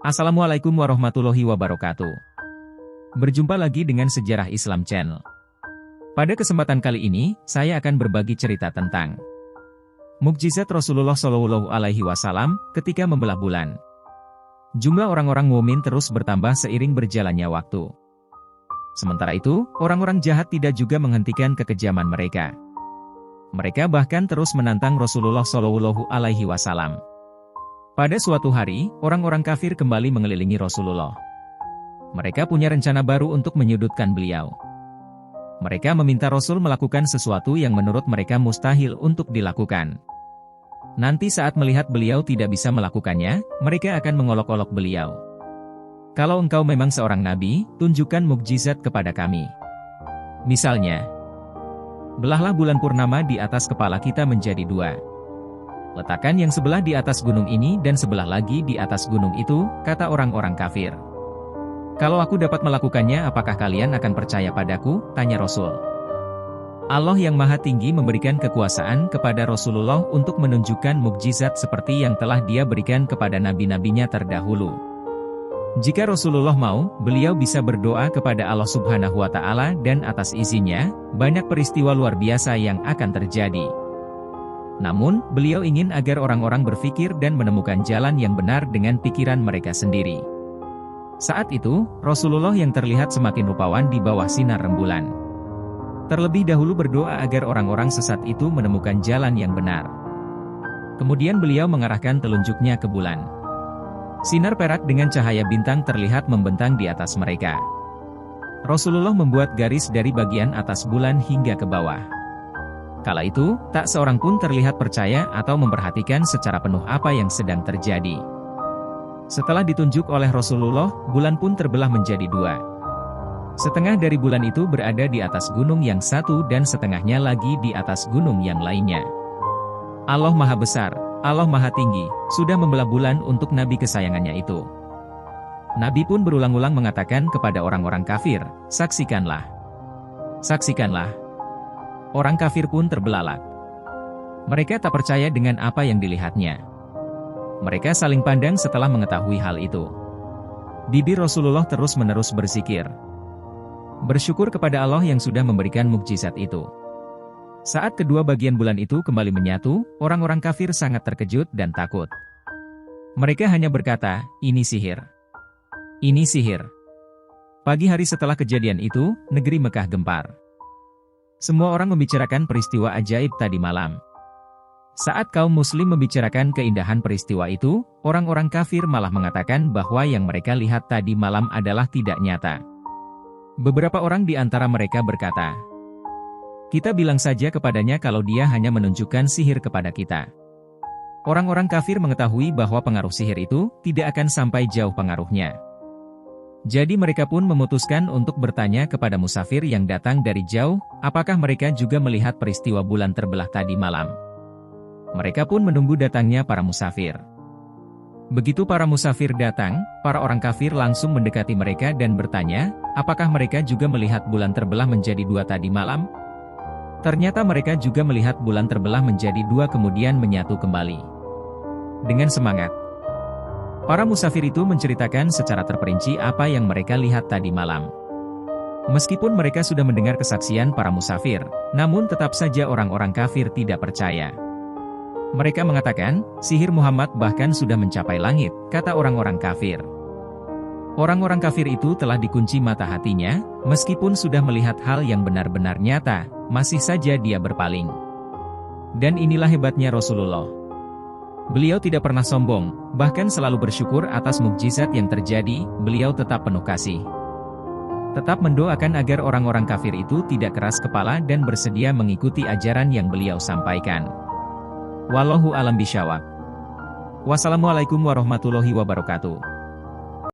Assalamualaikum warahmatullahi wabarakatuh. Berjumpa lagi dengan Sejarah Islam Channel. Pada kesempatan kali ini, saya akan berbagi cerita tentang mukjizat Rasulullah Shallallahu Alaihi Wasallam ketika membelah bulan. Jumlah orang-orang mukmin terus bertambah seiring berjalannya waktu. Sementara itu, orang-orang jahat tidak juga menghentikan kekejaman mereka. Mereka bahkan terus menantang Rasulullah Shallallahu Alaihi Wasallam. Pada suatu hari, orang-orang kafir kembali mengelilingi Rasulullah. Mereka punya rencana baru untuk menyudutkan beliau. Mereka meminta Rasul melakukan sesuatu yang menurut mereka mustahil untuk dilakukan. Nanti saat melihat beliau tidak bisa melakukannya, mereka akan mengolok-olok beliau. Kalau engkau memang seorang nabi, tunjukkan mukjizat kepada kami. Misalnya, belahlah bulan purnama di atas kepala kita menjadi dua. Letakkan yang sebelah di atas gunung ini dan sebelah lagi di atas gunung itu, kata orang-orang kafir. Kalau aku dapat melakukannya, apakah kalian akan percaya padaku? Tanya Rasul. Allah yang Maha Tinggi memberikan kekuasaan kepada Rasulullah untuk menunjukkan mukjizat seperti yang telah Dia berikan kepada nabi-nabinya terdahulu. Jika Rasulullah mau, beliau bisa berdoa kepada Allah Subhanahu wa Ta'ala, dan atas izinnya, banyak peristiwa luar biasa yang akan terjadi. Namun, beliau ingin agar orang-orang berpikir dan menemukan jalan yang benar dengan pikiran mereka sendiri. Saat itu, Rasulullah yang terlihat semakin rupawan di bawah sinar rembulan. Terlebih dahulu berdoa agar orang-orang sesat itu menemukan jalan yang benar. Kemudian beliau mengarahkan telunjuknya ke bulan. Sinar perak dengan cahaya bintang terlihat membentang di atas mereka. Rasulullah membuat garis dari bagian atas bulan hingga ke bawah. Kala itu, tak seorang pun terlihat percaya atau memperhatikan secara penuh apa yang sedang terjadi. Setelah ditunjuk oleh Rasulullah, bulan pun terbelah menjadi dua. Setengah dari bulan itu berada di atas gunung yang satu dan setengahnya lagi di atas gunung yang lainnya. Allah Maha Besar, Allah Maha Tinggi, sudah membelah bulan untuk nabi kesayangannya itu. Nabi pun berulang-ulang mengatakan kepada orang-orang kafir, saksikanlah. Saksikanlah. Orang kafir pun terbelalak. Mereka tak percaya dengan apa yang dilihatnya. Mereka saling pandang setelah mengetahui hal itu. Bibir Rasulullah terus-menerus berzikir, bersyukur kepada Allah yang sudah memberikan mukjizat itu. Saat kedua bagian bulan itu kembali menyatu, orang-orang kafir sangat terkejut dan takut. Mereka hanya berkata, ini sihir. Ini sihir. Pagi hari setelah kejadian itu, negeri Mekah gempar. Semua orang membicarakan peristiwa ajaib tadi malam. Saat kaum muslim membicarakan keindahan peristiwa itu, orang-orang kafir malah mengatakan bahwa yang mereka lihat tadi malam adalah tidak nyata. Beberapa orang di antara mereka berkata, kita bilang saja kepadanya kalau dia hanya menunjukkan sihir kepada kita. Orang-orang kafir mengetahui bahwa pengaruh sihir itu tidak akan sampai jauh pengaruhnya. Jadi mereka pun memutuskan untuk bertanya kepada musafir yang datang dari jauh, apakah mereka juga melihat peristiwa bulan terbelah tadi malam. Mereka pun menunggu datangnya para musafir. Begitu para musafir datang, para orang kafir langsung mendekati mereka dan bertanya, apakah mereka juga melihat bulan terbelah menjadi dua tadi malam? Ternyata mereka juga melihat bulan terbelah menjadi dua kemudian menyatu kembali. Dengan semangat, para musafir itu menceritakan secara terperinci apa yang mereka lihat tadi malam. Meskipun mereka sudah mendengar kesaksian para musafir, namun tetap saja orang-orang kafir tidak percaya. Mereka mengatakan, sihir Muhammad bahkan sudah mencapai langit, kata orang-orang kafir. Orang-orang kafir itu telah dikunci mata hatinya, meskipun sudah melihat hal yang benar-benar nyata, masih saja dia berpaling. Dan inilah hebatnya Rasulullah. Beliau tidak pernah sombong, bahkan selalu bersyukur atas mukjizat yang terjadi, beliau tetap penuh kasih. Tetap mendoakan agar orang-orang kafir itu tidak keras kepala dan bersedia mengikuti ajaran yang beliau sampaikan. Wallahu a'lam bishawab. Wassalamualaikum warahmatullahi wabarakatuh.